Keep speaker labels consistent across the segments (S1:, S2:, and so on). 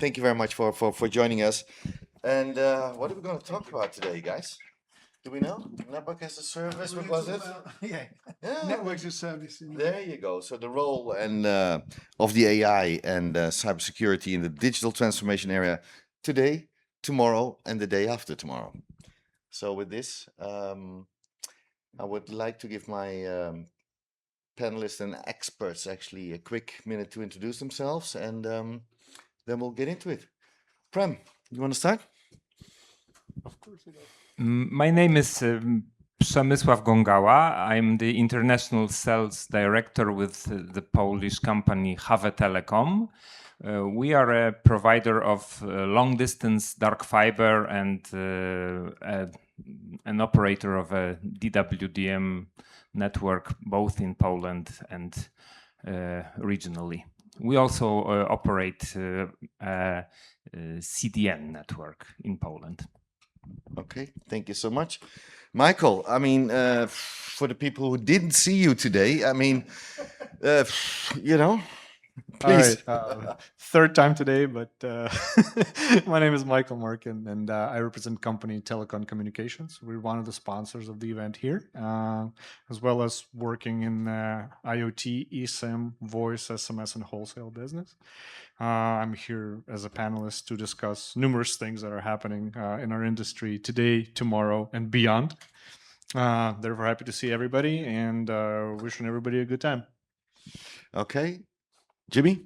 S1: thank you very much for joining us. And what are we going to talk about today, guys? Do we know? Network as a service, what was it?
S2: Yeah, network as a service.
S1: There you go. So the role and of the AI and cybersecurity in the digital transformation area today, tomorrow, and the day after tomorrow. So with this, I would like to give my panelists and experts actually a quick minute to introduce themselves, and then we'll get into it. Prem, you want to start?
S2: Of course it is.
S3: My name is Przemysław Gongała. I'm the International Sales Director with the Polish company HAWE Telecom. We are a provider of long-distance dark fiber and an operator of a DWDM network, both in Poland and regionally. We also operate a CDN network in Poland.
S1: Okay, thank you so much. Michael, I mean, for the people who didn't see you today, I mean, please.
S2: All right, third time today, but my name is Michael Markin, and I represent company Telecom Communications. We're one of the sponsors of the event here, as well as working in IoT, eSIM, voice, SMS, and wholesale business. I'm here as a panelist to discuss numerous things that are happening in our industry today, tomorrow, and beyond. Therefore, happy to see everybody and wishing everybody a good time.
S1: Okay. Jimmy?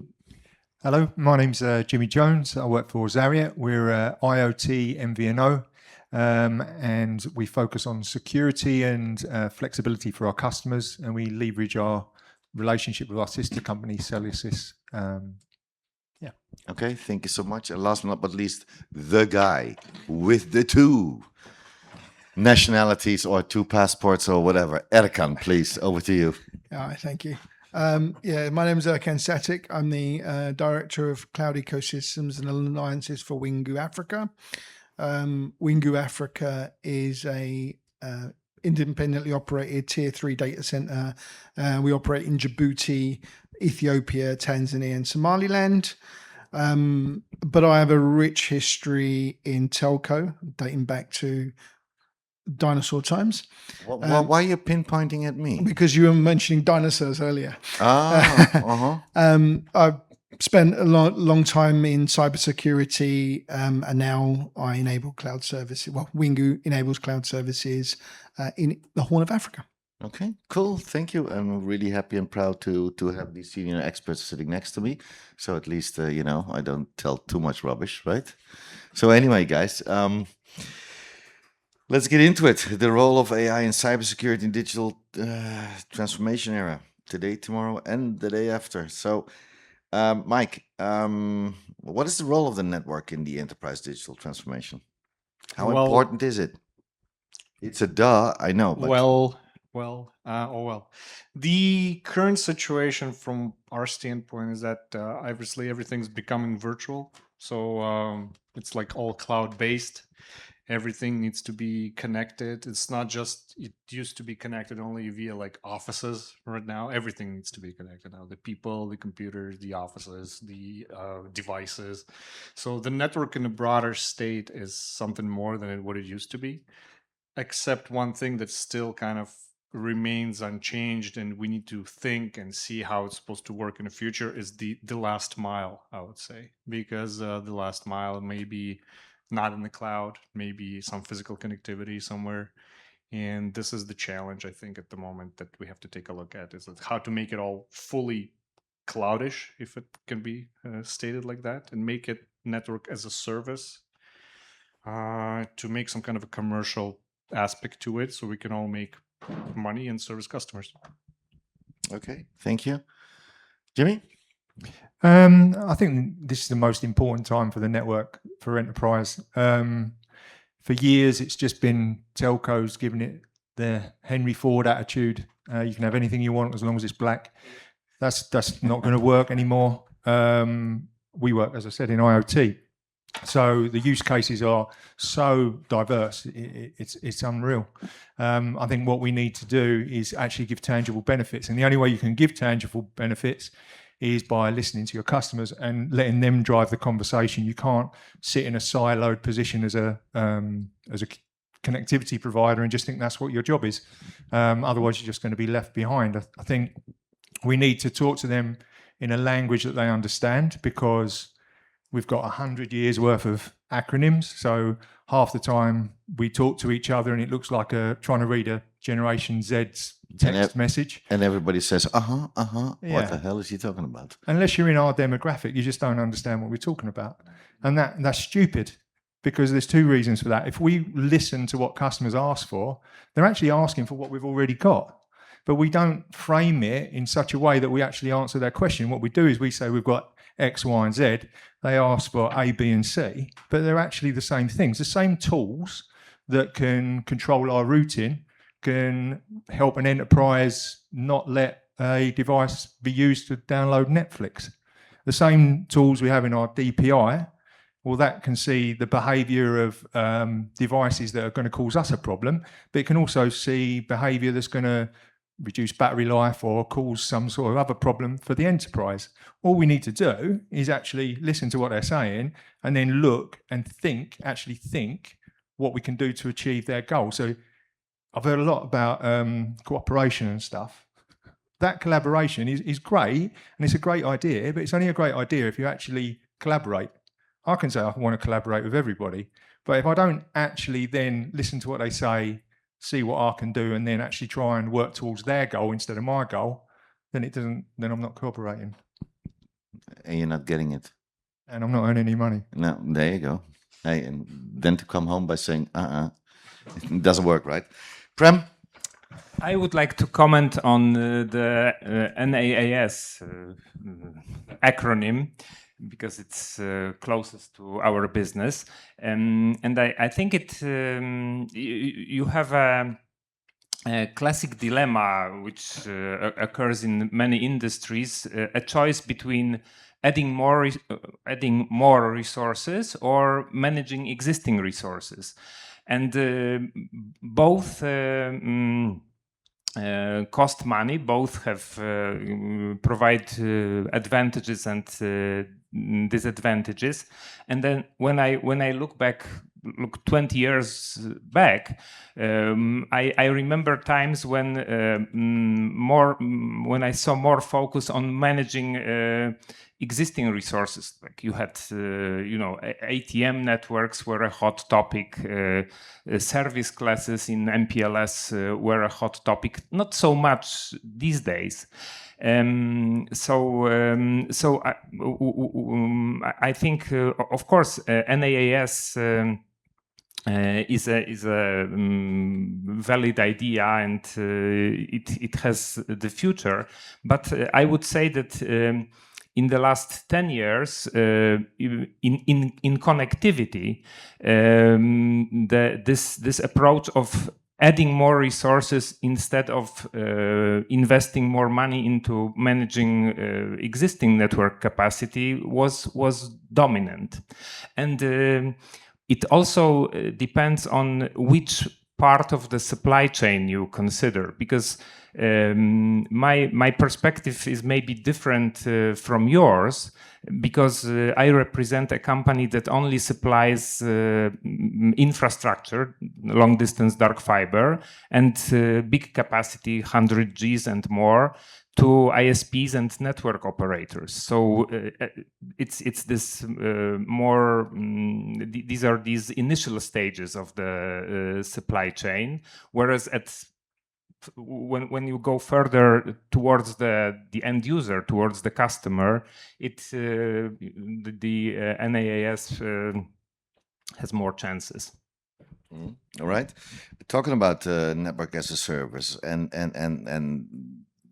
S4: Hello, my name's Jimmy Jones. I work for Zariat. We're IoT MVNO, and we focus on security and flexibility for our customers, and we leverage our relationship with our sister company, Celsius. Yeah.
S1: Okay, thank you so much. And last but not least, the guy with the two nationalities or two passports or whatever. Erkan, please, over to you.
S5: Thank you. My name is Erkan Satic. I'm the Director of Cloud Ecosystems and Alliances for Wingu Africa. Wingu Africa is a independently operated Tier 3 data center. We operate in Djibouti, Ethiopia, Tanzania, and Somaliland. But I have a rich history in telco, dating back to dinosaur times.
S1: Why are you pinpointing at me?
S5: Because you were mentioning dinosaurs earlier.
S1: Uh-huh.
S5: I've spent a long time in cybersecurity, and now I enable cloud services. Well, Wingu enables cloud services in the Horn of Africa.
S1: Okay, cool. Thank you. I'm really happy and proud to have these senior experts sitting next to me. So at least, I don't tell too much rubbish, right? So anyway, guys, let's get into it. The role of AI in cybersecurity and digital transformation era. Today, tomorrow, and the day after. So, Mike, what is the role of the network in the enterprise digital transformation? How important is it? It's a duh, I know. But
S2: The current situation from our standpoint is that obviously everything's becoming virtual. So it's like all cloud-based. Everything needs to be connected. It's not just, it used to be connected only via like offices. Right now, everything needs to be connected now. The people, the computers, the offices, the devices. So the network in a broader state is something more than what it used to be. Except one thing that still kind of remains unchanged, and we need to think and see how it's supposed to work in the future, is the last mile, I would say. Because the last mile may be not in the cloud, maybe some physical connectivity somewhere. And this is the challenge, I think, at the moment that we have to take a look at, is how to make it all fully cloudish, if it can be stated like that, and make it network as a service, to make some kind of a commercial aspect to it so we can all make money and service customers.
S1: Okay, thank you. Jimmy?
S4: I think this is the most important time for the network for enterprise. For years, it's just been telcos giving it the Henry Ford attitude. You can have anything you want as long as it's black. That's not going to work anymore. We work, as I said, in IoT. So the use cases are so diverse, it's unreal. I think what we need to do is actually give tangible benefits. And the only way you can give tangible benefits is by listening to your customers and letting them drive the conversation. You can't sit in a siloed position as a connectivity provider and just think that's what your job is. Otherwise, you're just going to be left behind. I think we need to talk to them in a language that they understand, because we've got 100 years worth of acronyms. So half the time we talk to each other and it looks like trying to read a Generation Z's text message.
S1: And everybody says, What
S4: Yeah.
S1: the hell is he talking about?
S4: Unless you're in our demographic, you just don't understand what we're talking about. And that's stupid, because there's two reasons for that. If we listen to what customers ask for, they're actually asking for what we've already got. But we don't frame it in such a way that we actually answer their question. What we do is we say we've got X, Y, and Z. They ask for A, B, and C, but they're actually the same things. The same tools that can control our routing can help an enterprise not let a device be used to download Netflix. The same tools we have in our DPI, well, that can see the behavior of devices that are going to cause us a problem, but it can also see behavior that's going to reduce battery life or cause some sort of other problem for the enterprise. All we need to do is actually listen to what they're saying and then look and think what we can do to achieve their goal. So I've heard a lot about cooperation and stuff. That collaboration is great, and it's a great idea, but it's only a great idea if you actually collaborate. I can say I want to collaborate with everybody, but if I don't actually then listen to what they say, see what I can do, and then actually try and work towards their goal instead of my goal, then I'm not cooperating.
S1: And you're not getting it.
S4: And I'm not earning any money.
S1: No, there you go. Hey, and then to come home by saying, it doesn't work, right? Prem?
S3: I would like to comment on the NaaS acronym, because it's closest to our business. And I think you have a classic dilemma which occurs in many industries, a choice between adding more resources or managing existing resources. And both cost money, both have provide advantages and disadvantages. And then when I look 20 years back, I remember times when I saw more focus on managing existing resources. Like you had, ATM networks were a hot topic. Service classes in MPLS were a hot topic. Not so much these days. So I think, of course, NaaS is a valid idea, and it has the future. But I would say that in the last 10 years, in connectivity, this approach of adding more resources instead of investing more money into managing existing network capacity was dominant. And it also depends on which part of the supply chain you consider, because my perspective is maybe different from yours, because I represent a company that only supplies infrastructure, long distance dark fiber, and big capacity 100Gs and more to ISPs and network operators. So it's this more. These are these initial stages of the supply chain, whereas when you go further towards the end user, towards the customer, the NaaS has more chances.
S1: All right. Talking about network as a service and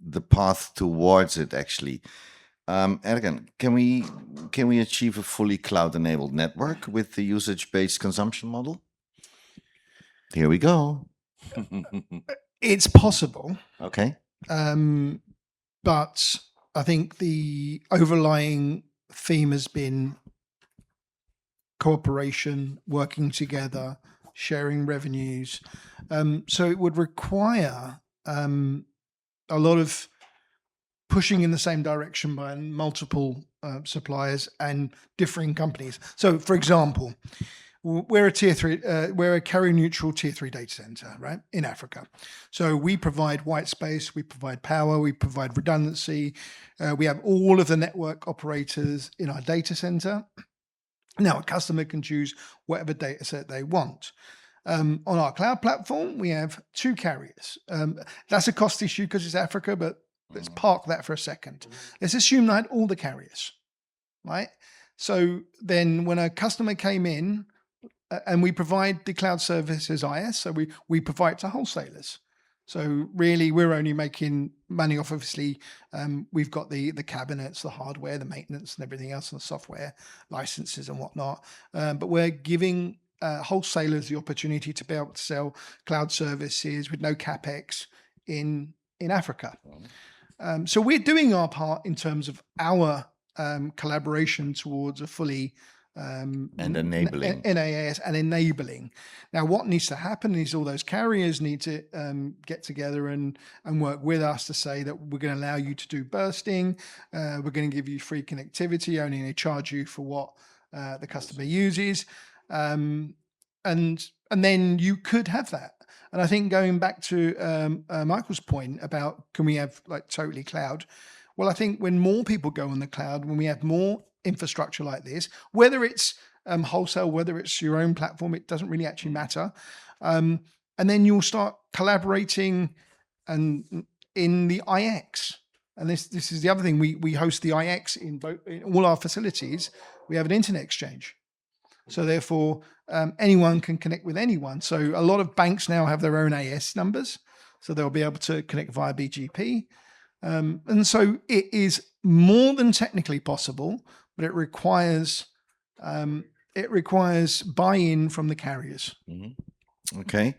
S1: the path towards it, actually, Erkan, can we achieve a fully cloud-enabled network with the usage-based consumption model? Here we go.
S5: It's possible.
S1: Okay.
S5: But I think the overlying theme has been cooperation, working together, sharing revenues. So it would require a lot of pushing in the same direction by multiple suppliers and differing companies. So, for example, we're a tier 3, we're a carrier neutral tier 3 data center, right, in Africa. So we provide white space, we provide power, we provide redundancy. We have all of the network operators in our data center. Now a customer can choose whatever data set they want. On our cloud platform, we have 2 carriers. That's a cost issue because it's Africa, but let's park that for a second. Let's assume that all the carriers, right? So then when a customer came in, and we provide the cloud service as IS, so we provide to wholesalers. So really, we're only making money off, obviously, we've got the cabinets, the hardware, the maintenance and everything else, and the software licenses and whatnot. But we're giving wholesalers the opportunity to be able to sell cloud services with no CapEx in Africa. So we're doing our part in terms of our collaboration towards a fully
S1: and enabling
S5: NaaS and enabling. Now, what needs to happen is all those carriers need to get together and work with us to say that we're going to allow you to do bursting. We're going to give you free connectivity, only going to charge you for what the customer uses. And then you could have that. And I think going back to Michael's point about can we have like totally cloud? Well, I think when more people go on the cloud, when we have more infrastructure like this, whether it's wholesale, whether it's your own platform, it doesn't really actually matter. And then you'll start collaborating and in the IX. And this is the other thing. We host the IX in all our facilities. We have an internet exchange. So therefore, anyone can connect with anyone. So a lot of banks now have their own AS numbers. So they'll be able to connect via BGP. And so it is more than technically possible, but it requires buy-in from the carriers.
S1: Mm-hmm. Okay.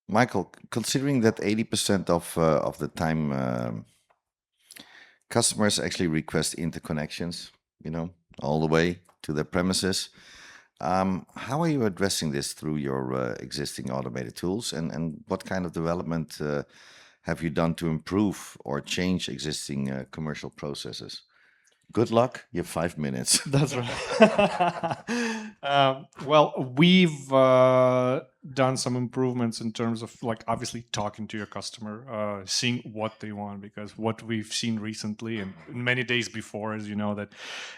S1: Michael, considering that 80% of the time customers actually request interconnections, all the way to their premises, how are you addressing this through your existing automated tools, and what kind of development have you done to improve or change existing commercial processes? Good luck. You have 5 minutes.
S2: That's right. Well, we've done some improvements in terms of obviously talking to your customer, seeing what they want, because what we've seen recently and many days before is, that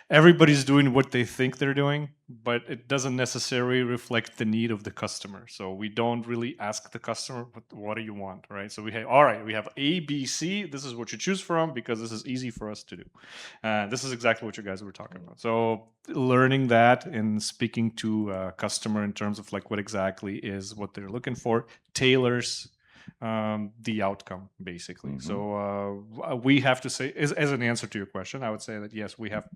S2: everybody's doing what they think they're doing, but it doesn't necessarily reflect the need of the customer. So we don't really ask the customer, what do you want, right? So we have A, B, C. This is what you choose from because this is easy for us to do. This is exactly what you guys were talking about. So learning that and speaking to a customer in terms of what exactly is what they're looking for tailors the outcome, basically. Mm-hmm. So we have to say, as an answer to your question, I would say that yes, we have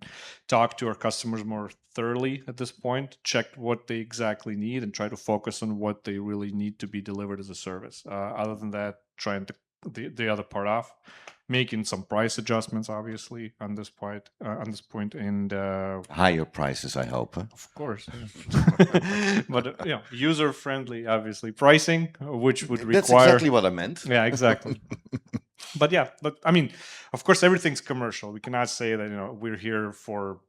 S2: talked to our customers more thoroughly at this point, checked what they exactly need, and try to focus on what they really need to be delivered as a service. Other than that, trying to the other part off, making some price adjustments, obviously, on this point, and
S1: higher prices, I hope. Huh?
S2: Of course, yeah. But user friendly, obviously, pricing, which would require.
S1: That's exactly what I meant.
S2: Yeah, exactly. But I mean, of course, everything's commercial. We cannot say that we're here for.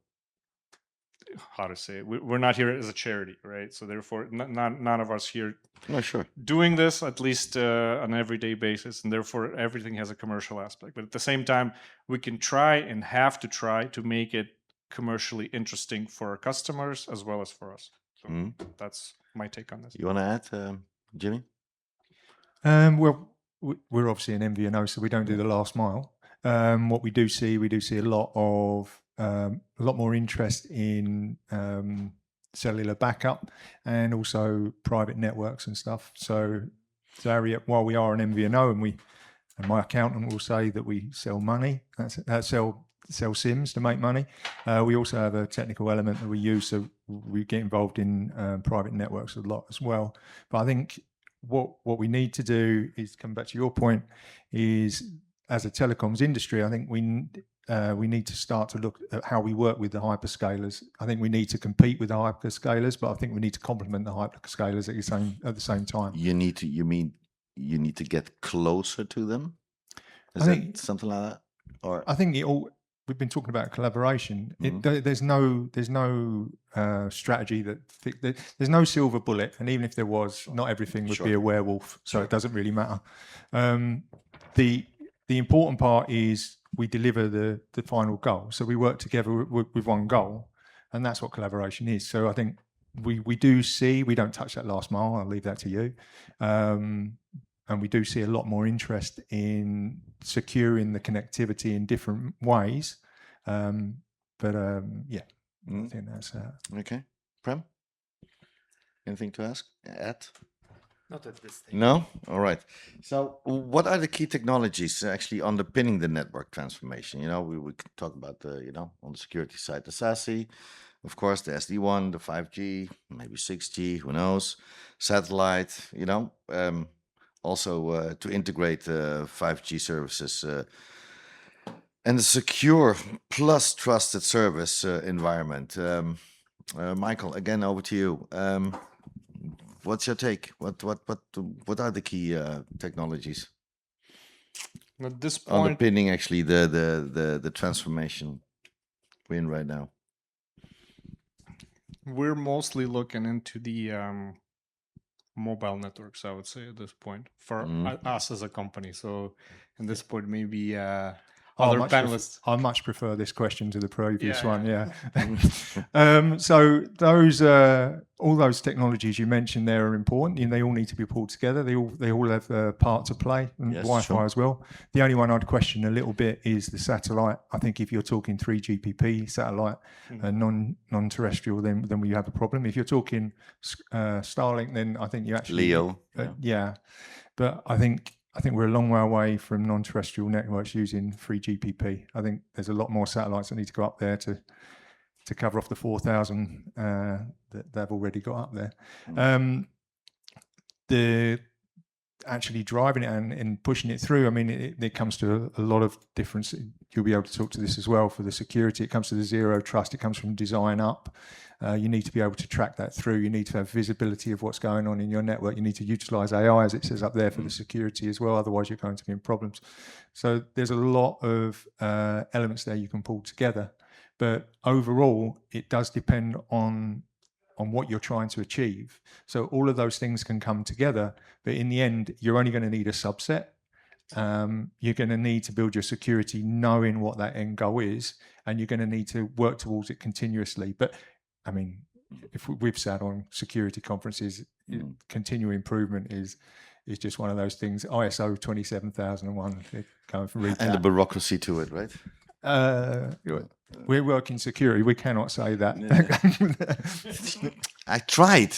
S2: How to say it? We're not here as a charity, right? So therefore, none of us here doing this at least on an everyday basis, and therefore everything has a commercial aspect. But at the same time, we can try and have to try to make it commercially interesting for our customers as well as for us. So that's my take on this.
S1: You want to add, Jimmy?
S4: Well, we're obviously an MVNO, so we don't do the last mile. What we do see a lot more interest in cellular backup and also private networks and stuff. So while we are an MVNO, and my accountant will say that we sell money, sell SIMs to make money. We also have a technical element that we use, so we get involved in private networks a lot as well. But I think what we need to do is come back to your point is, as a telecoms industry, I think we need to start to look at how we work with the hyperscalers. I think we need to compete with the hyperscalers, but I think we need to complement the hyperscalers at the same time.
S1: You need to get closer to them? Is
S4: I
S1: that
S4: think-
S1: something like that? Or
S4: I think we've been talking about collaboration. There's no strategy there's no silver bullet, and even if there was, not everything would be a werewolf, so it doesn't really matter. The important part is we deliver the final goal. So we work together with one goal, and that's what collaboration is. So I think we don't touch that last mile. I'll leave that to you. And we do see a lot more interest in securing the connectivity in different ways. I think that's
S1: okay. Prem, anything to add?
S3: Not at this stage.
S1: No? All right. So what are the key technologies actually underpinning the network transformation? You know, we can talk about on the security side, the SASE, of course, the SD-WAN, the 5G, maybe 6G, who knows, satellite, also to integrate 5G services and the secure plus trusted service environment. Michael, again, over to you. What's your take? What are the key technologies
S2: At this point,
S1: underpinning actually the transformation we're in right now?
S2: we're mostly looking into the mobile networks, I would say, at this point, for us as a company. So at this point, maybe other panelists.
S4: I much prefer this question to the previous
S2: Yeah,
S4: one. Yeah. So those all those technologies you mentioned there are important, and they all need to be pulled together. They all have a part to play, and
S1: Yes,
S4: Wi-Fi
S1: sure.
S4: as well. The only one I'd question a little bit is the satellite. I think if you're talking 3GPP satellite and non-terrestrial, then we have a problem. If you're talking Starlink, then I think you actually
S1: Leo.
S4: But I think we're a long way away from non-terrestrial networks using 3GPP. I think there's a lot more satellites that need to go up there to cover off the 4,000 that they've already got up there. The actually driving it and pushing it through, I mean, it comes to a lot of difference. You'll be able to talk to this as well for the security. It comes to the zero trust. It comes from design up. You need to be able to track that through. You need to have visibility of what's going on in your network. You need to utilize AI, as it says up there, for the security as well. Otherwise, you're going to be in problems. So there's a lot of elements there you can pull together. But overall, it does depend on what you're trying to achieve. So all of those things can come together. But in the end, you're only going to need a subset. You're going to need to build your security knowing what that end goal is, and you're going to need to work towards it continuously. But I mean, if we've sat on security conferences, continual improvement is just one of those things. ISO 27001, going for read
S1: And the
S4: that.
S1: bureaucracy to it, right?
S4: We're working security. We cannot say that.
S1: I tried.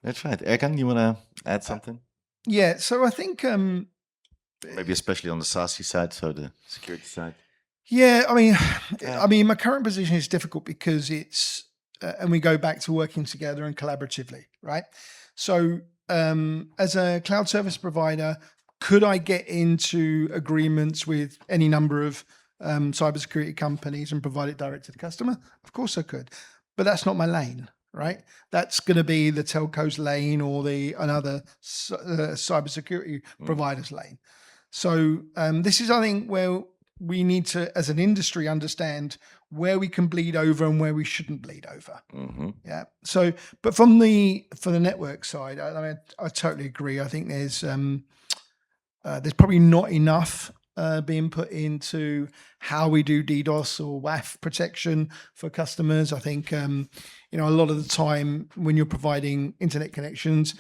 S1: Erkan, you want to add something?
S5: Yeah, so I think
S1: Maybe especially on the SASE side, so the security side.
S5: yeah, I mean, my current position is difficult because it's, and we go back to working together and collaboratively, right? So, as a cloud service provider, could I get into agreements with any number of cybersecurity companies and provide it direct to the customer? Of course I could, but that's not my lane, right? That's going to be the telco's lane or another cybersecurity provider's lane. So this is, I think, where we need to, as an industry, understand where we can bleed over and where we shouldn't bleed over. Yeah. So, but for the network side, I totally agree. I think there's probably not enough being put into how we do DDoS or WAF protection for customers. I think a lot of the time when you're providing internet connections,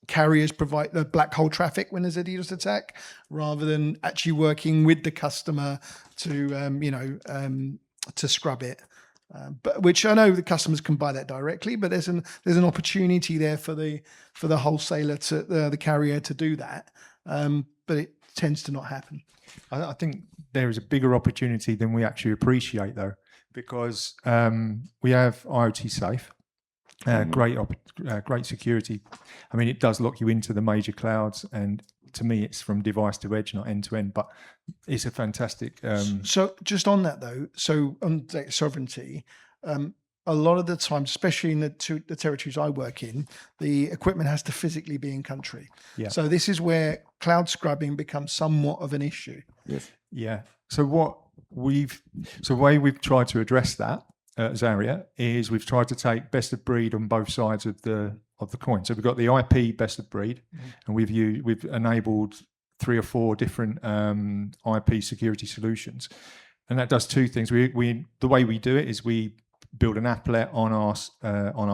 S5: carriers provide the black hole traffic when there's a DDoS attack, rather than actually working with the customer to scrub it. But which I know the customers can buy that directly, but there's an opportunity there for the wholesaler to the carrier to do that, but it tends to not happen.
S4: I think there is a bigger opportunity than we actually appreciate, though, because we have IoT Safe, great security. I mean, it does lock you into the major clouds, and to me, it's from device to edge, not end to end. But it's a fantastic.
S5: So just on that though, so on data sovereignty, a lot of the time, especially in the territories I work in, the equipment has to physically be in country.
S4: Yeah.
S5: So this is where cloud scrubbing becomes somewhat of an issue.
S1: Yes.
S4: Yeah. So the way we've tried to address that at Zaria is we've tried to take best of breed on both sides of the coin. So we've got the IP best of breed, and we've enabled 3 or 4 different IP security solutions, and that does 2 things. We the way we do it is we build an applet on our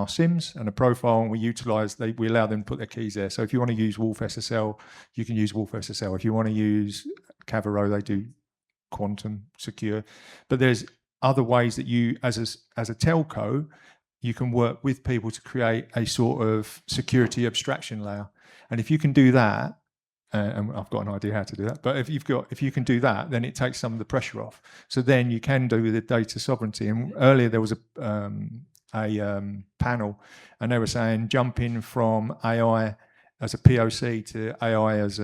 S4: SIMs and a profile, and we allow them to put their keys there. So if you want to use Wolf SSL, you can use Wolf SSL. If you want to use Cavero, they do Quantum Secure. But there's other ways that you, as a telco, you can work with people to create a sort of security abstraction layer. And if you can do that, and I've got an idea how to do that, but if you can do that, then it takes some of the pressure off. So then you can do the data sovereignty. And earlier there was a panel, and they were saying jumping from AI as a POC to AI as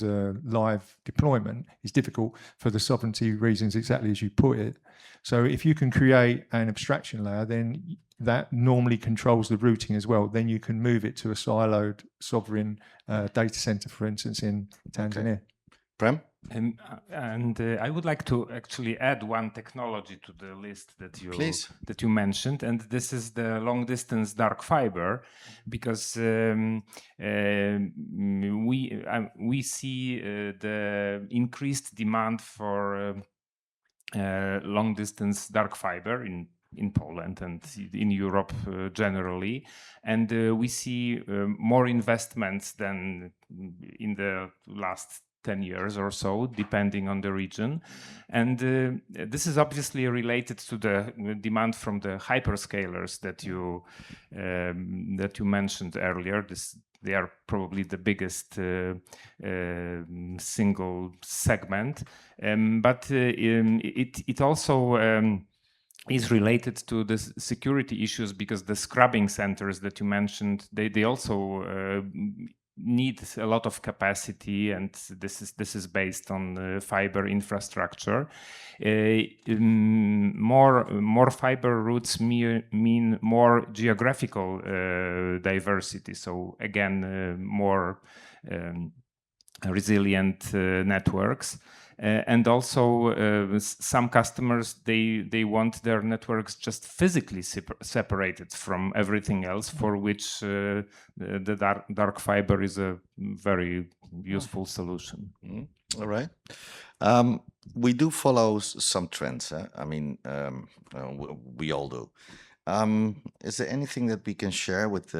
S4: a live deployment is difficult for the sovereignty reasons, exactly as you put it. So if you can create an abstraction layer, then that normally controls the routing as well. Then you can move it to a siloed sovereign data center, for instance, in Tanzania.
S1: Okay. Prem?
S3: And I would like to actually add one technology to the list that you mentioned, and this is the long distance dark fiber, because we see the increased demand for long distance dark fiber in Poland and in Europe generally, and we see more investments than in the last 10 years or so, depending on the region. And this is obviously related to the demand from the hyperscalers that you mentioned earlier. They are probably the biggest single segment, but it also is related to the security issues, because the scrubbing centers that you mentioned, they also need a lot of capacity, and this is based on fiber infrastructure. More fiber routes mean more geographical diversity. So again, more resilient networks. And also some customers, they want their networks just physically separated from everything else, for which the dark fiber is a very useful solution.
S1: All right. We do follow some trends. I mean, we all do. Is there anything that we can share with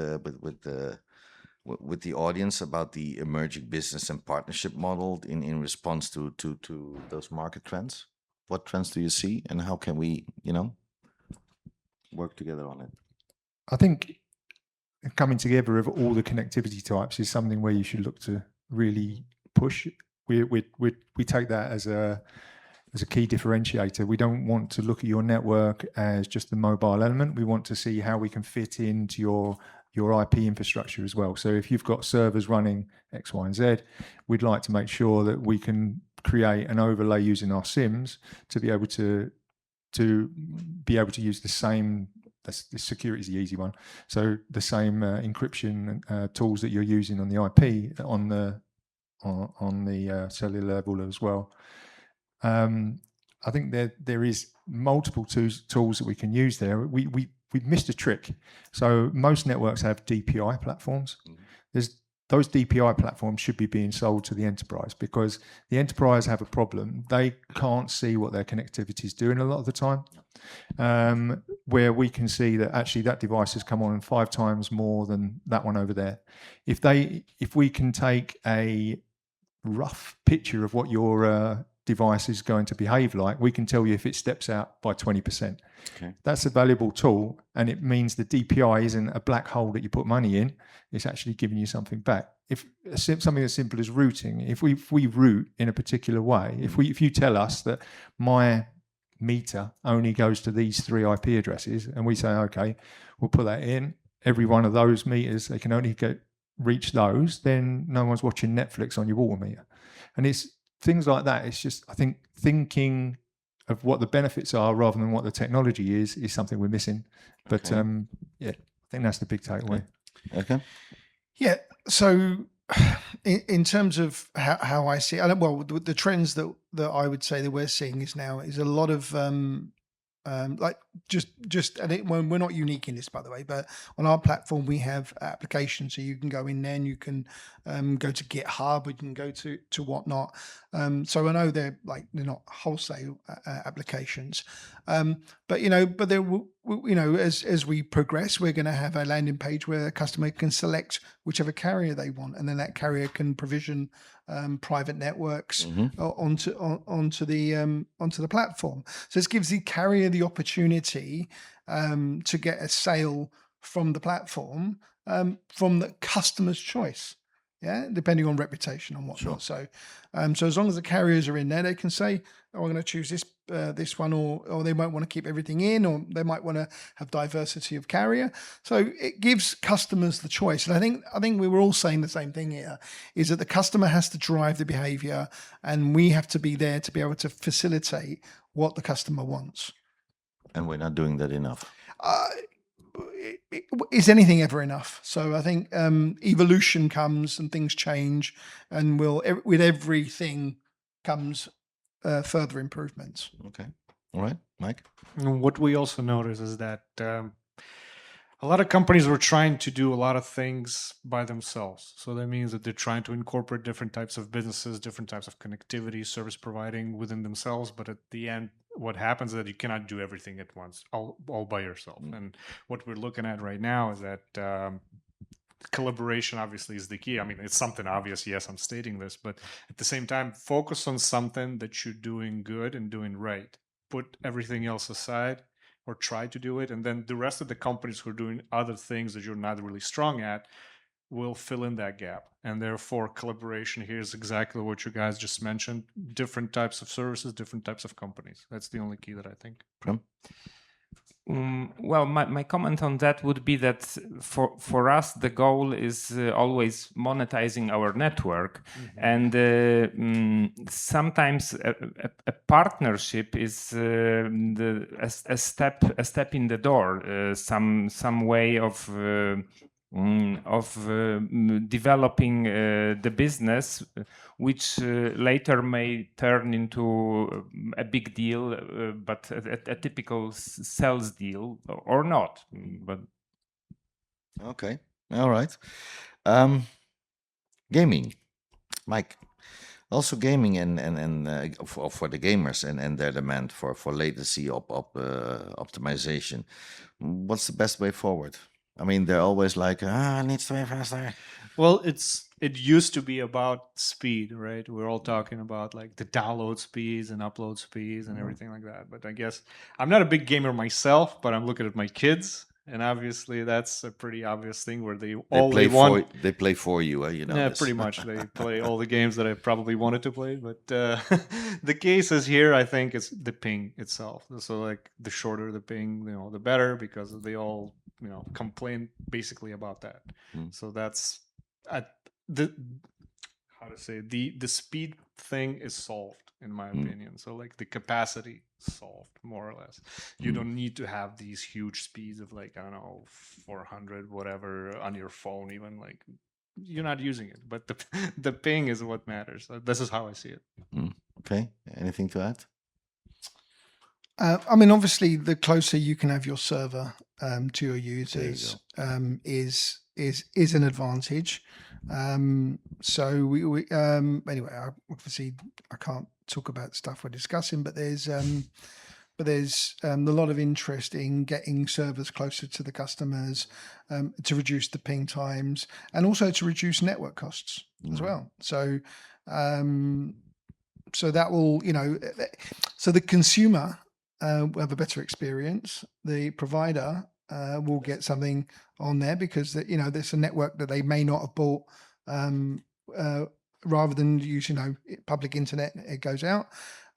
S1: the audience about the emerging business and partnership model in response to those market trends? What trends do you see, and how can we, work together on it?
S4: I think coming together of all the connectivity types is something where you should look to really push. We take that as a key differentiator. We don't want to look at your network as just the mobile element. We want to see how we can fit into your IP infrastructure as well. So if you've got servers running X, Y, and Z, we'd like to make sure that we can create an overlay using our SIMs to be able to use the same. The security is the easy one. So the same encryption tools that you're using on the IP on the cellular level as well. I think there is multiple tools that we can use there. We've missed a trick. So most networks have DPI platforms. Those DPI platforms should be being sold to the enterprise, because the enterprise have a problem. They can't see what their connectivity is doing a lot of the time. Where we can see that actually that device has come on 5 times more than that one over there. If we can take a rough picture of what your device is going to behave like, we can tell you if it steps out by 20%.
S1: Okay.
S4: That's a valuable tool, and it means the DPI isn't a black hole that you put money in. It's actually giving you something back. If something as simple as routing, if we route in a particular way, if you tell us that my meter only goes to these 3 IP addresses, and we say, okay, we'll put that in, every one of those meters, they can only reach those, then no one's watching Netflix on your water meter. And it's things like that. It's just, I think, thinking of what the benefits are rather than what the technology is something we're missing. But
S1: Okay.
S4: yeah, I think that's the big takeaway.
S1: Okay.
S5: Yeah. So, in terms of how I see, the trends that I would say that we're seeing is a lot of like and when we're not unique in this, by the way, but on our platform we have applications, so you can go in there and you can go to GitHub, or you can go to whatnot. So I know they're not wholesale applications, but as we progress, we're going to have a landing page where a customer can select whichever carrier they want, and then that carrier can provision private networks onto the platform. So this gives the carrier the opportunity to get a sale from the platform from the customer's choice. Yeah, depending on reputation and whatnot.
S1: Sure.
S5: So as long as the carriers are in there, they can say, "Oh, I'm going to choose this one," or they might want to keep everything in, or they might want to have diversity of carrier. So it gives customers the choice. And I think we were all saying the same thing here: is that the customer has to drive the behavior, and we have to be there to be able to facilitate what the customer wants.
S1: And we're not doing that enough.
S5: Is anything ever enough? So I think evolution comes and things change, and with everything comes further improvements.
S1: Okay. All right, Mike.
S2: And what we also notice is that a lot of companies were trying to do a lot of things by themselves. So that means that they're trying to incorporate different types of businesses, different types of connectivity, service providing within themselves. But at the end, what happens is that you cannot do everything at once, all by yourself. And what we're looking at right now is that collaboration obviously is the key. I mean, it's something obvious. Yes, I'm stating this, but at the same time, focus on something that you're doing good and doing right. Put everything else aside, or try to do it, and then the rest of the companies who are doing other things that you're not really strong at will fill in that gap. And therefore, collaboration here is exactly what you guys just mentioned: different types of services, different types of companies. That's the only key that I think.
S1: Prem?
S3: Well, my comment on that would be that for us, the goal is always monetizing our network. And sometimes a partnership is a step in the door, some way of developing the business, which later may turn into a big deal, but a typical sales deal, or not. But
S1: Okay. All right. Gaming, Mike. Also, gaming and for the gamers and their demand for latency optimization. What's the best way forward? I mean, they're always like, it needs to be faster.
S2: Well, it used to be about speed, right? We're all talking about like the download speeds and upload speeds and everything like that. But I guess I'm not a big gamer myself, but I'm looking at my kids, and obviously that's a pretty obvious thing where they
S1: play for you, you know.
S2: Yeah,
S1: this.
S2: pretty much. They play all the games that I probably wanted to play, but the case is here, I think, it's the ping itself. So like the shorter the ping, the better, because they all, complain basically about that. So that's the speed thing is solved, in my opinion. So like the capacity solved, more or less. You don't need to have these huge speeds of like, I don't know, 400 whatever on your phone, even like you're not using it, but the ping is what matters. This is how I see it.
S1: Okay. Anything to add?
S5: I mean, obviously, the closer you can have your server to your users is an advantage. So we anyway, obviously, I can't talk about stuff we're discussing, but there's a lot of interest in getting servers closer to the customers to reduce the ping times, and also to reduce network costs as well. So so that will, so the consumer will have a better experience. The provider will get something on there because there's a network that they may not have bought. Rather than use public internet, it goes out.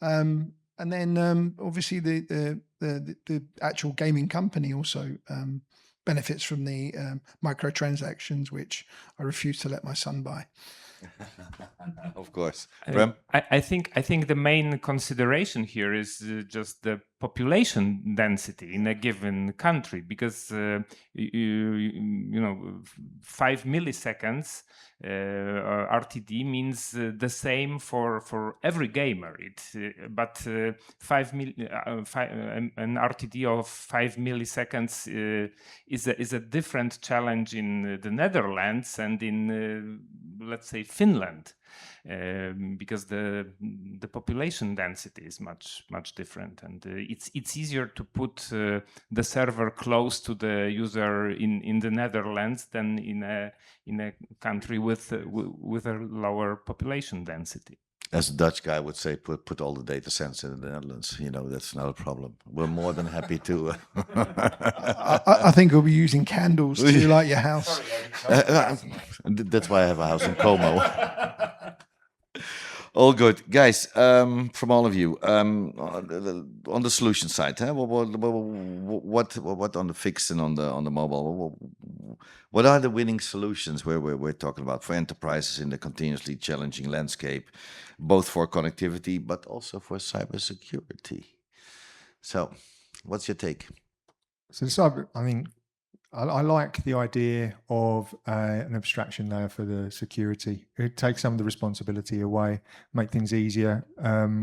S5: And then obviously the actual gaming company also benefits from the microtransactions, which I refuse to let my son buy.
S1: Of course. Prem?
S3: I think the main consideration here is just the population density in a given country, because you know, 5 milliseconds RTD means the same for every gamer. But an RTD of 5 milliseconds is a different challenge in the Netherlands and in let's say Finland. Because the population density is much different, and it's easier to put the server close to the user in the Netherlands than in a country with a lower population density.
S1: As a Dutch guy would say, put all the data centers in the Netherlands. You know, that's not a problem. We're more than happy to.
S5: I think we'll be using candles to light your house.
S1: That's why I have a house in Como. All good, guys. From all of you, on the solution side, what on the fixed and on the mobile? What are the winning solutions we're talking about for enterprises in the continuously challenging landscape, both for connectivity but also for cybersecurity? So, what's your take?
S4: So cyber, I mean, I like the idea of an abstraction layer for the security. It takes some of the responsibility away, make things easier.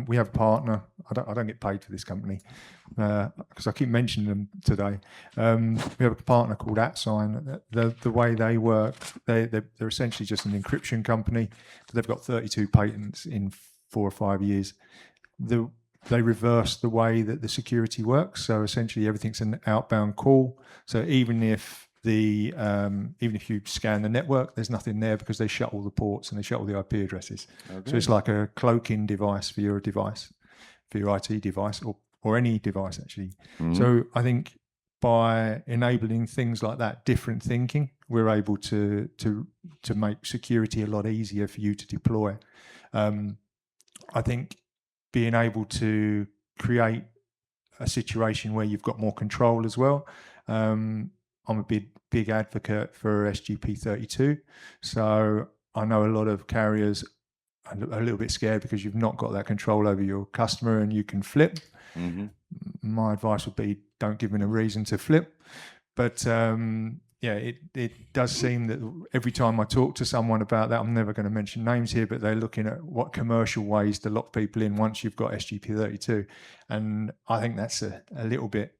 S4: We have a partner. I don't get paid for this company because I keep mentioning them today. We have a partner called @Sign. The way they work, they're essentially just an encryption company, but they've got 32 patents in 4 or 5 years. They reverse the way that the security works. So essentially everything's an outbound call. So even if you scan the network, there's nothing there because they shut all the ports and they shut all the IP addresses. Okay. So it's like a cloaking device for your device, for your IT device or any device actually. Mm-hmm. So I think by enabling things like that, different thinking, we're able to make security a lot easier for you to deploy. I think being able to create a situation where you've got more control as well. I'm a big advocate for SGP32. So I know a lot of carriers are a little bit scared because you've not got that control over your customer and you can flip. Mm-hmm. My advice would be don't give them a reason to flip. But yeah, it does seem that every time I talk to someone about that, I'm never going to mention names here, but they're looking at what commercial ways to lock people in once you've got SGP32. And I think that's a little bit,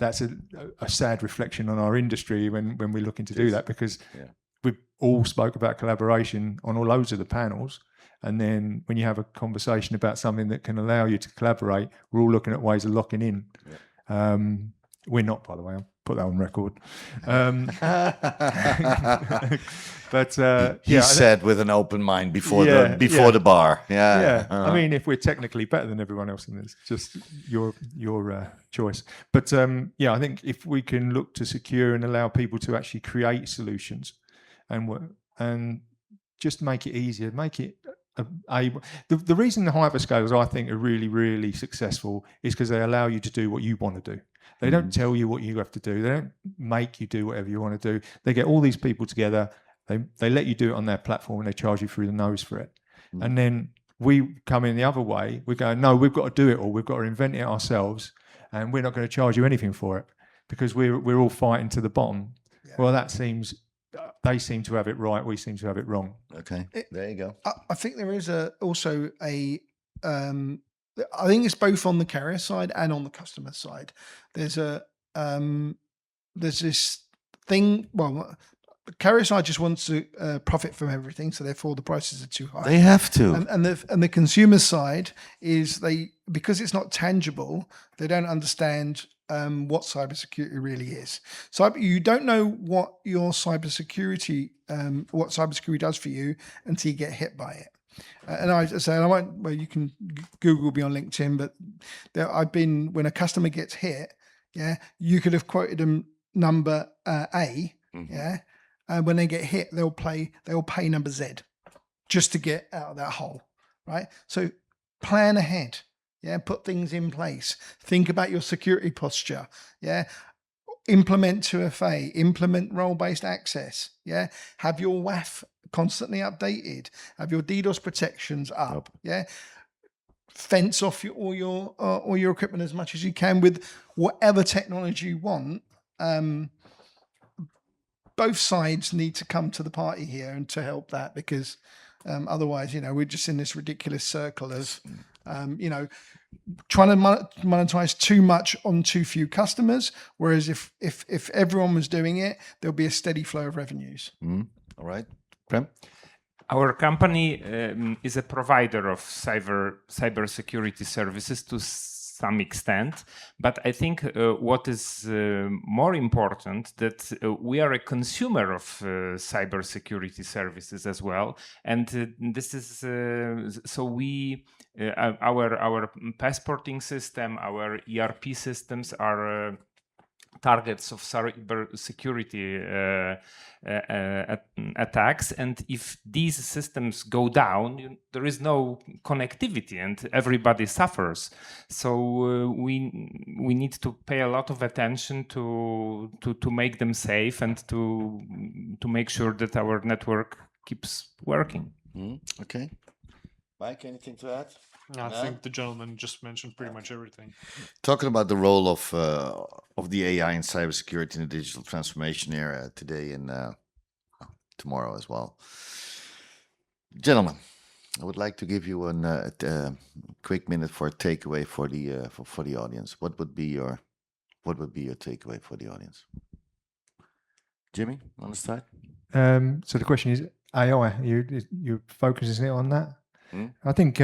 S4: that's a sad reflection on our industry when we're looking to do that, because we all spoke about collaboration on all loads of the panels. And then when you have a conversation about something that can allow you to collaborate, we're all looking at ways of locking in. Yeah. We're not, by the way. I'll put that on record. But
S1: he said with an open mind before the bar. Yeah.
S4: I mean, if we're technically better than everyone else in this, just your choice. But I think if we can look to secure and allow people to actually create solutions and just make it easier, make it able. The reason the hyperscalers I think are really, really successful is because they allow you to do what you want to do. They don't tell you what you have to do. They don't make you do whatever you want to do. They get all these people together. They let you do it on their platform and they charge you through the nose for it. And then we come in the other way. We go, no, we've got to do it all. We've got to invent it ourselves, and we're not going to charge you anything for it because we're all fighting to the bottom. Yeah. Well, they seem to have it right. We seem to have it wrong.
S1: Okay, there you go.
S5: I think there is also I think it's both on the carrier side and on the customer side. There's this thing. Well, the carrier side just wants to profit from everything, so therefore the prices are too high.
S1: They have to.
S5: And the consumer side is because it's not tangible, they don't understand what cybersecurity really is. So you don't know what your cybersecurity does for you until you get hit by it. And I say, well, you can Google me on LinkedIn, but when a customer gets hit, you could have quoted them number A, and when they get hit, they'll pay number Z just to get out of that hole, right? So plan ahead, put things in place, think about your security posture, implement 2FA, implement role-based access, have your WAF constantly updated. Have your DDoS protections up. Yeah. Fence off all your equipment as much as you can with whatever technology you want. Both sides need to come to the party here and to help that, because otherwise, we're just in this ridiculous circle of, trying to monetize too much on too few customers. Whereas if everyone was doing it, there'll be a steady flow of revenues.
S1: All right, Prem?
S3: Our company is a provider of cybersecurity services to some extent, but I think what is more important that we are a consumer of cybersecurity services as well, and this is so we our passporting system, our ERP systems are targets of cybersecurity attacks, and if these systems go down, there is no connectivity and everybody suffers. So we need to pay a lot of attention to make them safe and to make sure that our network keeps working.
S1: Okay. Mike, anything to add?
S2: I think the gentleman just mentioned pretty much everything.
S1: Talking about the role of the AI in cybersecurity in the digital transformation area today and tomorrow as well. Gentlemen, I would like to give you a quick minute for a takeaway for the audience. What would be your takeaway for the audience? Jimmy, on the start.
S4: So the question is AI. You're focusing it on that. I think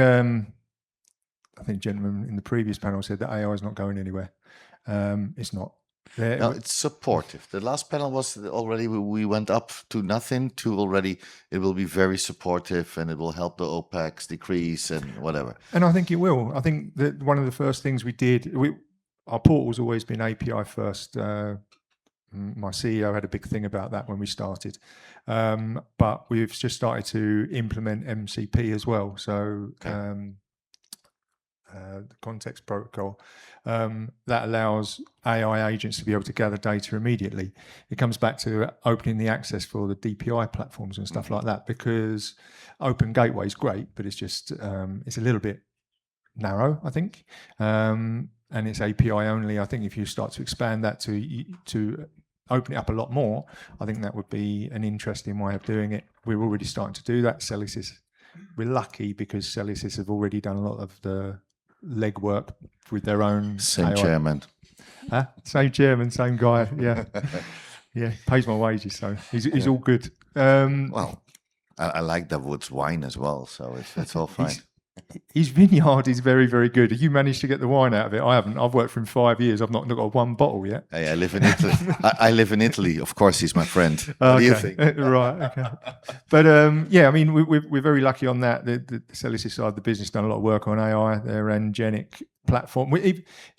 S4: gentlemen in the previous panel said that AI is not going anywhere. It's not.
S1: No, it's supportive. The last panel was already we went up to nothing to already it will be very supportive and it will help the OPEX decrease and whatever.
S4: And I think it will. I think that one of the first things we did, our portal's always been API first. My CEO had a big thing about that when we started. But we've just started to implement MCP as well. So the context protocol that allows AI agents to be able to gather data immediately. It comes back to opening the access for the DPI platforms and stuff like that, because Open Gateway is great, but it's just it's a little bit narrow, I think, and it's API only. I think if you start to expand that to open it up a lot more, I think that would be an interesting way of doing it. We're already starting to do that. Celicis, we're lucky because Celicis have already done a lot of the legwork with their own
S1: Same
S4: AI.
S1: chairman.
S4: Same chairman, same guy. Yeah, yeah, pays my wages, so he's all good.
S1: Well, I like Davut's wine as well, so it's all fine.
S4: His vineyard is very, very good. Have you managed to get the wine out of it? I haven't. I've worked for him 5 years. I've not got one bottle yet.
S1: Hey, I live in Italy. I live in Italy. Of course, he's my friend. What do you think?
S4: Right. Okay. But yeah, I mean, we're very lucky on that. The Celicis side of the business done a lot of work on AI. Their Angenic platform,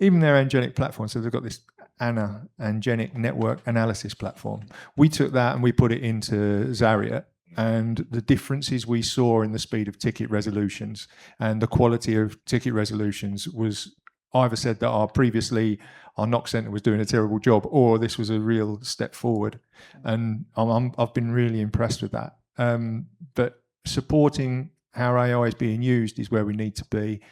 S4: even their Angenic platform. So they've got this Angenic network analysis platform. We took that and we put it into Zariat. And the differences we saw in the speed of ticket resolutions and the quality of ticket resolutions was either said that our NOC center was doing a terrible job, or this was a real step forward. And I've been really impressed with that. But supporting how AI is being used is where we need to be.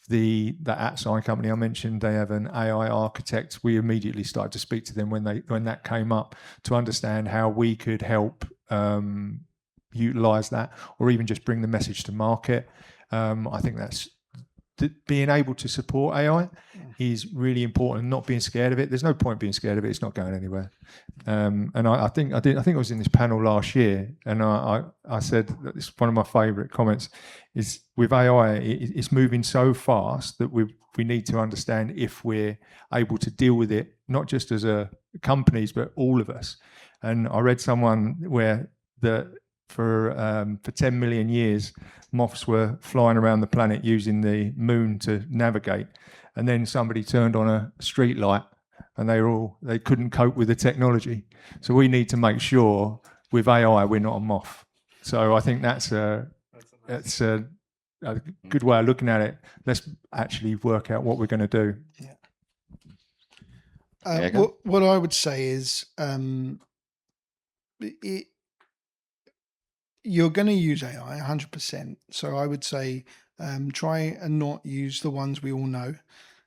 S4: The AtSci company I mentioned, they have an AI architect. We immediately started to speak to them when that came up to understand how we could help utilize that, or even just bring the message to market. I think that's being able to support AI is really important. Not being scared of it. There's no point being scared of it. It's not going anywhere. And I think I was in this panel last year, and I said that it's one of my favourite comments is with AI, it's moving so fast that we need to understand if we're able to deal with it, not just as a companies, but all of us. And I read someone where for 10 million years, moths were flying around the planet using the moon to navigate. And then somebody turned on a street light and they couldn't cope with the technology. So we need to make sure with AI, we're not a moth. So I think that's a good way of looking at it. Let's actually work out what we're going to do.
S5: Yeah. What I would say is you're going to use AI 100%. So I would say try and not use the ones we all know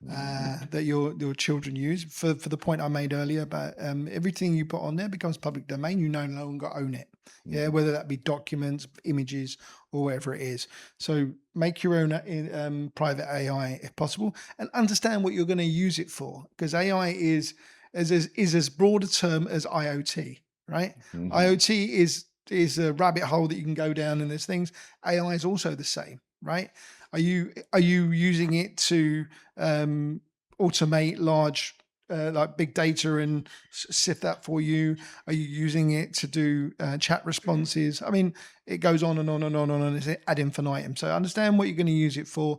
S5: that your children use. For the point I made earlier about everything you put on there becomes public domain. You no longer own it. Yeah, whether that be documents, images, or whatever it is. So make your own private AI if possible, and understand what you're going to use it for. Because AI is as broad a term as IoT, right? IoT is a rabbit hole that you can go down, and there's things. AI is also the same, right? Are you using it to automate large like big data and sift that for you? Are you using it to do chat responses? I mean, it goes on and on and on and on. It's ad infinitum. So understand what you're going to use it for,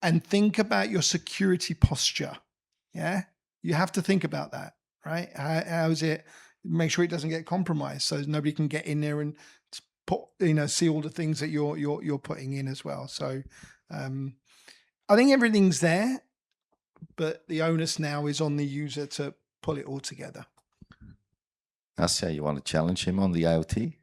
S5: and think about your security posture. Yeah, you have to think about that, right? How is it? Make sure it doesn't get compromised, so nobody can get in there and put, see all the things that you're putting in as well. So I think everything's there, but the onus now is on the user to pull it all together.
S1: Nasya, you want to challenge him on the IoT?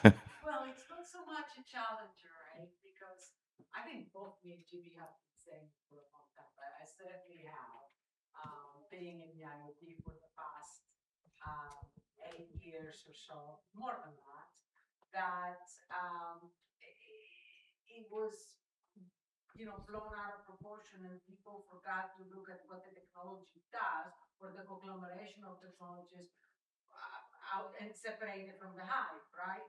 S6: Well, it's not so much a challenge, right? Because I think both me and Jimmy have been saying for a long time, but I certainly have, being in the IoT for the past 8 years or so, more than that, it was, blown out of proportion, and people forgot to look at what the technology does, or the conglomeration of technologies out and separated from the hive, right?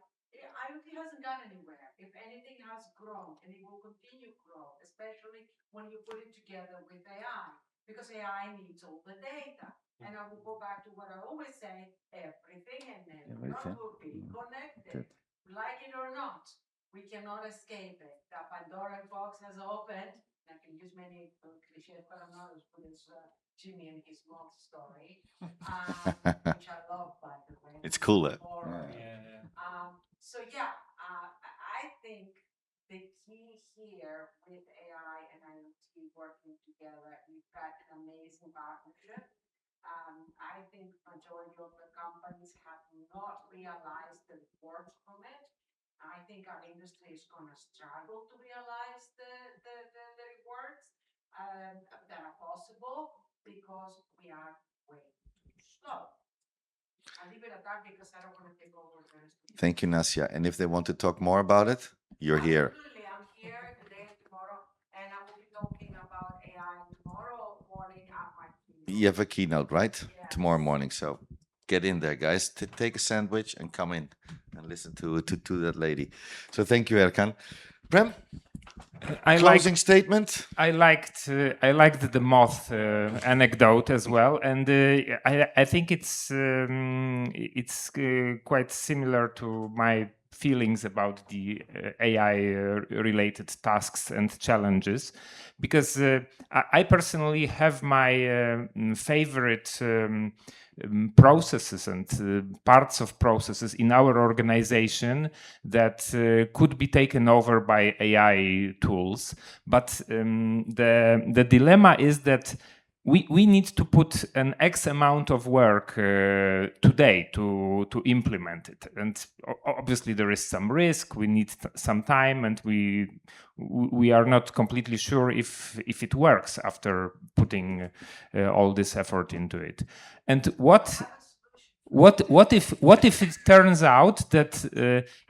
S6: IoT hasn't gone anywhere. If anything, has grown, and it will continue to grow, especially when you put it together with AI, because AI needs all the data. And I will go back to what I always say: everything and everyone will be connected, like it or not. We cannot escape it. The Pandoran box has opened. I can use many cliches, but I'm not as good as Jimmy and his moth story, which I love, by the way.
S1: It's cooler.
S6: So I think the key here with AI and IoT working together, we've got an amazing partnership. I think majority of the companies have not realized the rewards from it. I think our industry is going to struggle to realize the rewards that are possible, because we are way too slow. I'll leave it at that because I don't want to take over the rest of the
S1: Thank you, Nasya. And if they want to talk more about it, you're here.
S6: Absolutely. I'm here today and tomorrow, and I will be talking about AI tomorrow morning at my keynote.
S1: You have a keynote, right?
S6: Yes.
S1: Tomorrow morning. So get in there, guys. Take a sandwich and come in and listen to that lady. So thank you, Erkan. Prem, closing statement.
S3: I liked the moth anecdote as well, and I think it's quite similar to my feelings about the AI related tasks and challenges, because I personally have my favorite processes and parts of processes in our organization that could be taken over by AI tools. But the dilemma is that we need to put an X amount of work today to implement it, and obviously there is some risk. We need some time, and we are not completely sure if it works after putting all this effort into it. And what if it turns out that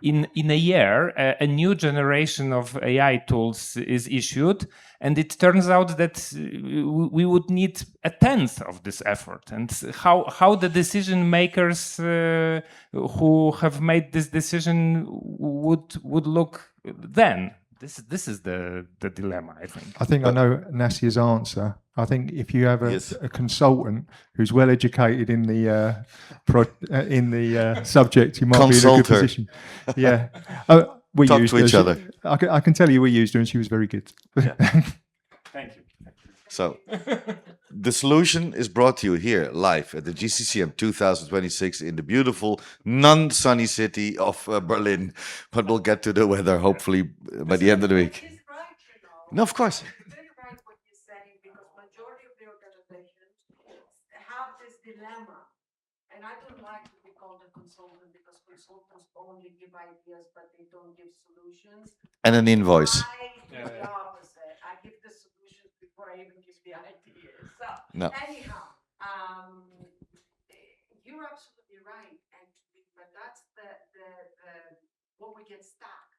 S3: in a year a new generation of AI tools is issued, and it turns out that we would need a tenth of this effort? And how the decision makers who have made this decision would look then? This is the dilemma, I think.
S4: I think I know Nasya's answer. I think if you have a consultant who's well educated in the subject, you might be in a good position. Yeah, we
S1: Talk
S4: used
S1: to each
S4: her.
S1: other.
S4: I can tell you we used her, and she was very good.
S3: Yeah. Thank you.
S1: So the solution is brought to you here live at the GCCM 2026 in the beautiful non-sunny city of Berlin, but we'll get to the weather hopefully by the end of the week.
S6: He's right,
S1: No, of course.
S6: It's very right what you're saying, because majority of the organizations have this dilemma, and I don't like to be called a consultant because consultants only give ideas, but they don't give solutions.
S1: And an invoice.
S6: I do the opposite. I give the solutions before I even give the ideas. So
S1: No.
S6: anyhow, you're absolutely right, but that's the what we get stuck,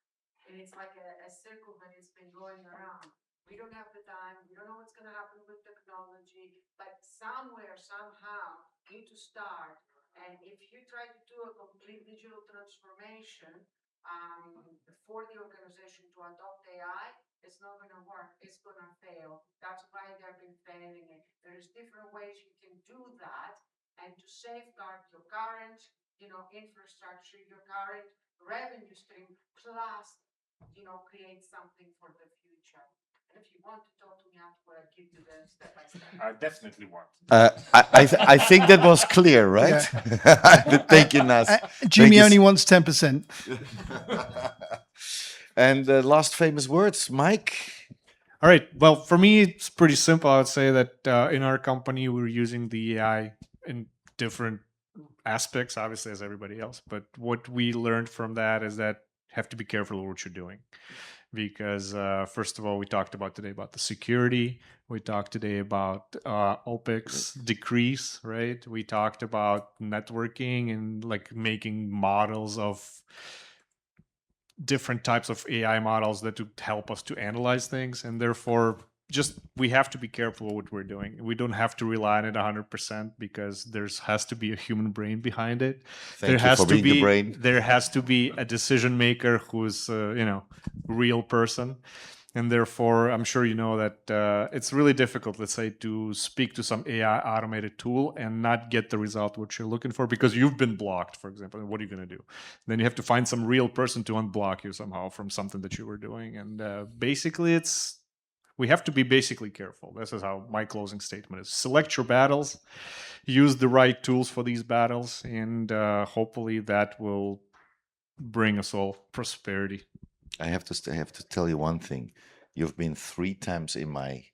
S6: and it's like a circle that has been going around. We don't have the time. We don't know what's going to happen with technology, but somewhere, somehow, you need to start. And if you try to do a complete digital transformation for the organization to adopt AI, it's not going to work. It's going to fail. That's why they've been failing it. There's different ways you can do that, and to safeguard your current, infrastructure, your current revenue stream, plus, create something for the future. And if you want to talk to me after, I'll give you the step by step.
S3: I definitely want.
S1: I think that was clear, right? Thank you, NaaS.
S5: Jimmy only wants 10%.
S1: And last famous words, Mike.
S2: All right. Well, for me, it's pretty simple. I would say that in our company, we're using the AI in different aspects, obviously, as everybody else. But what we learned from that is that you have to be careful what you're doing. Because first of all, we talked about today about the security. We talked today about OpEx decrease, right? We talked about networking and like making models of different types of AI models that would help us to analyze things. And therefore, we have to be careful what we're doing. We don't have to rely on it 100% because there has to be a human brain behind it.
S1: Thank you for being the brain.
S2: There has to be a decision maker who's real person. And therefore, I'm sure you know that it's really difficult, let's say, to speak to some AI automated tool and not get the result which you're looking for because you've been blocked, for example. And what are you going to do? Then you have to find some real person to unblock you somehow from something that you were doing. And basically, we have to be basically careful. This is how my closing statement is. Select your battles, use the right tools for these battles, and hopefully that will bring us all prosperity.
S1: I have to tell you one thing. You've been 3 times in my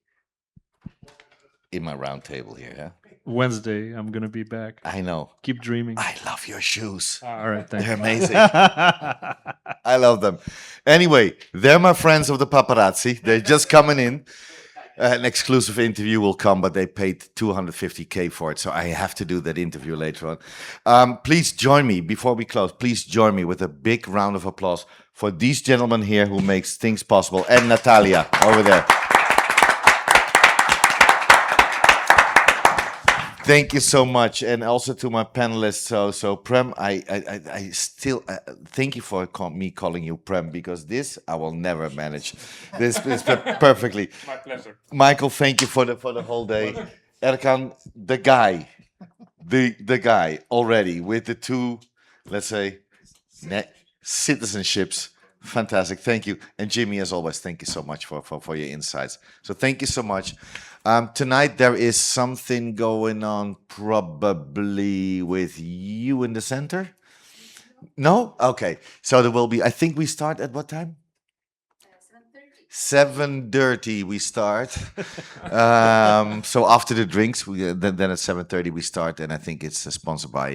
S1: round table here. Yeah?
S2: Wednesday, I'm going to be back.
S1: I know.
S2: Keep dreaming.
S1: I love your shoes.
S2: All right, thanks.
S1: They're amazing. I love them. Anyway, they're my friends of the paparazzi. They're just coming in. An exclusive interview will come, but they paid $250K for it, so I have to do that interview later on. Please join me, before we close, please join me with a big round of applause for these gentlemen here who makes things possible, and Natalia over there. Thank you so much, and also to my panelists. So Prem, I still thank you for me calling you Prem, because this I will never manage. This perfectly.
S3: My pleasure.
S1: Michael, thank you for the whole day. Erkan, the guy already with the 2, let's say, citizenships. Fantastic, thank you. And Jimmy, as always, thank you so much for your insights. So thank you so much. Tonight there is something going on probably with you in the center? No? Okay. So there will be, I think we start at what time? 7:30 we start. So after the drinks, then at 7:30 we start, and I think it's sponsored by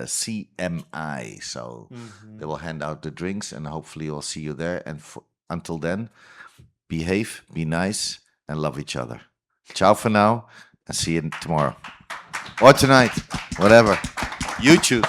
S1: CMI. So they will hand out the drinks, and hopefully we'll see you there. And until then, behave, be nice, and love each other. Ciao for now, and see you tomorrow. Or tonight, whatever. You choose.